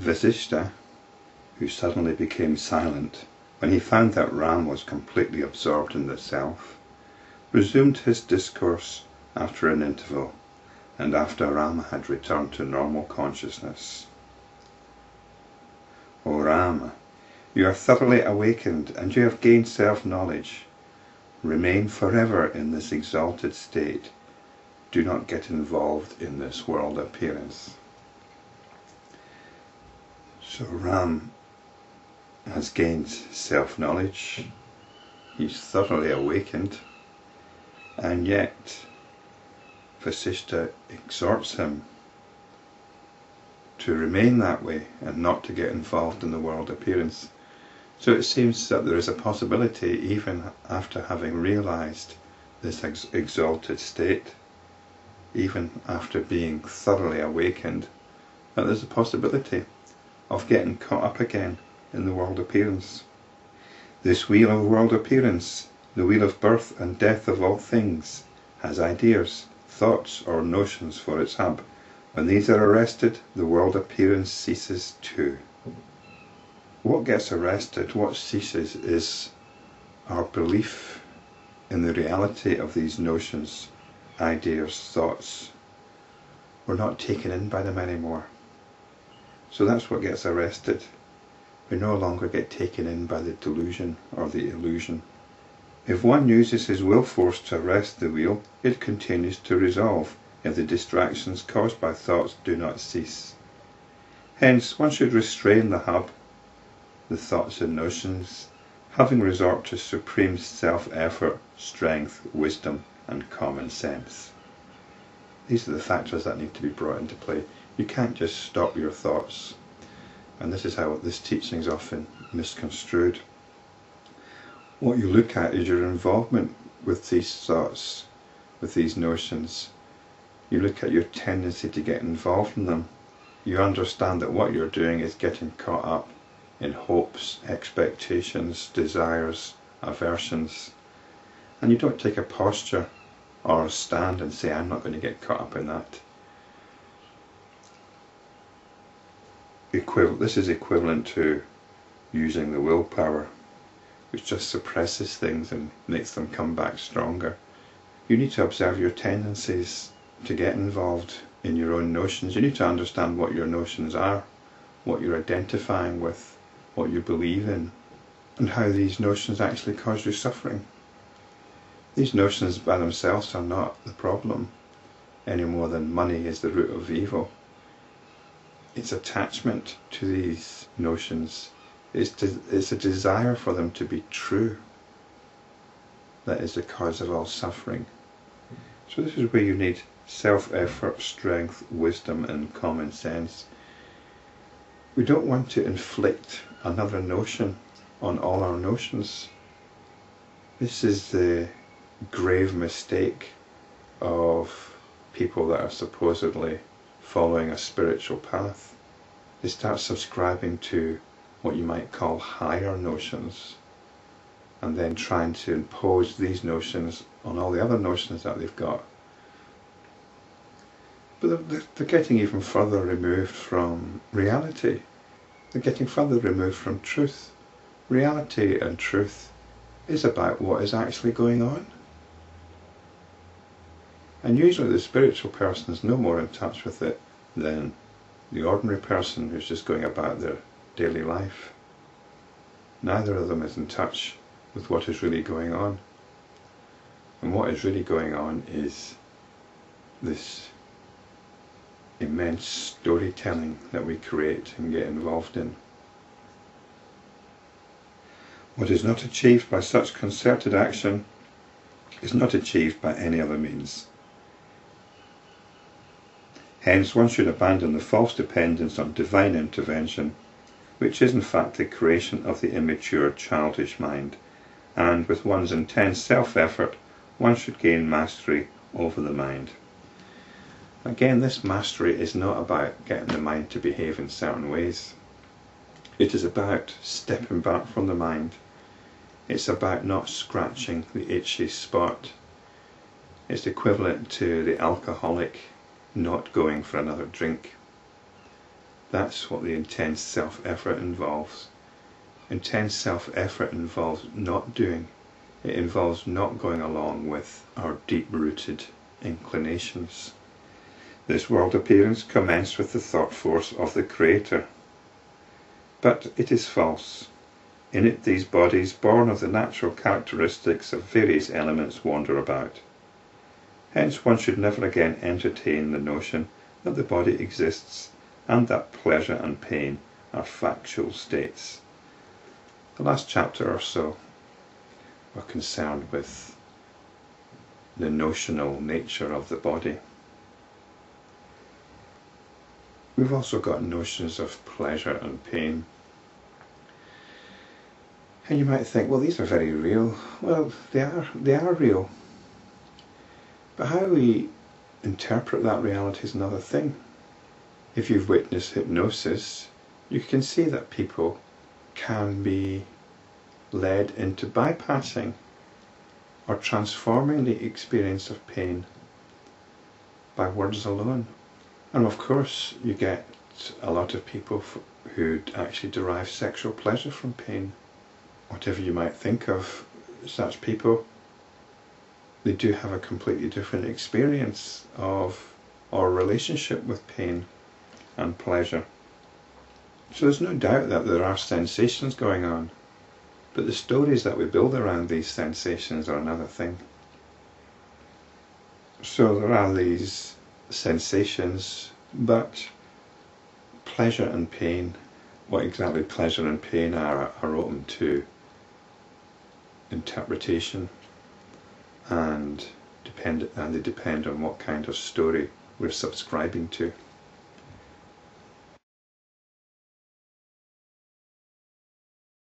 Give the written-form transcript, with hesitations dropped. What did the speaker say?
Vasishta, who suddenly became silent when he found that Ram was completely absorbed in the self, resumed his discourse after an interval, and after Rama had returned to normal consciousness. O Rama, you are thoroughly awakened and you have gained self-knowledge. Remain forever in this exalted state. Do not get involved in this world appearance. So Ram has gained self-knowledge. He's thoroughly awakened, and yet Vasishta exhorts him to remain that way and not to get involved in the world appearance. So it seems that there is a possibility, even after having realized this exalted state, even after being thoroughly awakened, that there's a possibility of getting caught up again in the world appearance. This wheel of world appearance, the wheel of birth and death of all things, has ideas, thoughts or notions for its hub. When these are arrested, the world appearance ceases too. What gets arrested, what ceases, is our belief in the reality of these notions, ideas, thoughts. We're not taken in by them anymore. So that's what gets arrested. We no longer get taken in by the delusion or the illusion. If one uses his will force to arrest the wheel, it continues to resolve if the distractions caused by thoughts do not cease. Hence, one should restrain the hub, the thoughts and notions, having resort to supreme self-effort, strength, wisdom and common sense. These are the factors that need to be brought into play. You can't just stop your thoughts, and this is how this teaching is often misconstrued. What you look at is your involvement with these thoughts, with these notions. You look at your tendency to get involved in them. You understand that what you're doing is getting caught up in hopes, expectations, desires, aversions, and you don't take a posture or a stand and say, I'm not going to get caught up in that. This is equivalent to using the willpower, which just suppresses things and makes them come back stronger. You need to observe your tendencies to get involved in your own notions. You need to understand what your notions are, what you're identifying with, what you believe in, and how these notions actually cause you suffering. These notions by themselves are not the problem, any more than money is the root of evil. It's attachment to these notions. It's a desire for them to be true that is the cause of all suffering. So this is where you need self-effort, strength, wisdom and common sense. We don't want to inflict another notion on all our notions. This is the grave mistake of people that are supposedly following a spiritual path. They start subscribing to what you might call higher notions, and then trying to impose these notions on all the other notions that they've got. But they're getting even further removed from reality. They're getting further removed from truth. Reality and truth is about what is actually going on. And usually the spiritual person is no more in touch with it than the ordinary person who's just going about their daily life. Neither of them is in touch with what is really going on. And what is really going on is this immense storytelling that we create and get involved in. What is not achieved by such concerted action is not achieved by any other means. Hence, one should abandon the false dependence on divine intervention, which is in fact the creation of the immature, childish mind, and with one's intense self-effort, one should gain mastery over the mind. Again, this mastery is not about getting the mind to behave in certain ways. It is about stepping back from the mind. It's about not scratching the itchy spot. It's equivalent to the alcoholic not going for another drink. That's what the intense self-effort involves. Intense self-effort involves not doing. It involves not going along with our deep-rooted inclinations. This world appearance commenced with the thought force of the Creator. But it is false. In it these bodies, born of the natural characteristics of various elements, wander about. Hence one should never again entertain the notion that the body exists and that pleasure and pain are factual states. The last chapter or so are concerned with the notional nature of the body. We've also got notions of pleasure and pain. And you might think, well, these are very real. Well, they are real. But how we interpret that reality is another thing. If you've witnessed hypnosis, you can see that people can be led into bypassing or transforming the experience of pain by words alone. And of course, you get a lot of people who actually derive sexual pleasure from pain. Whatever you might think of such people, they do have a completely different experience of or relationship with pain and pleasure. So there's no doubt that there are sensations going on, but the stories that we build around these sensations are another thing. So there are these sensations, but pleasure and pain, what exactly pleasure and pain are open to interpretation, and they depend on what kind of story we're subscribing to.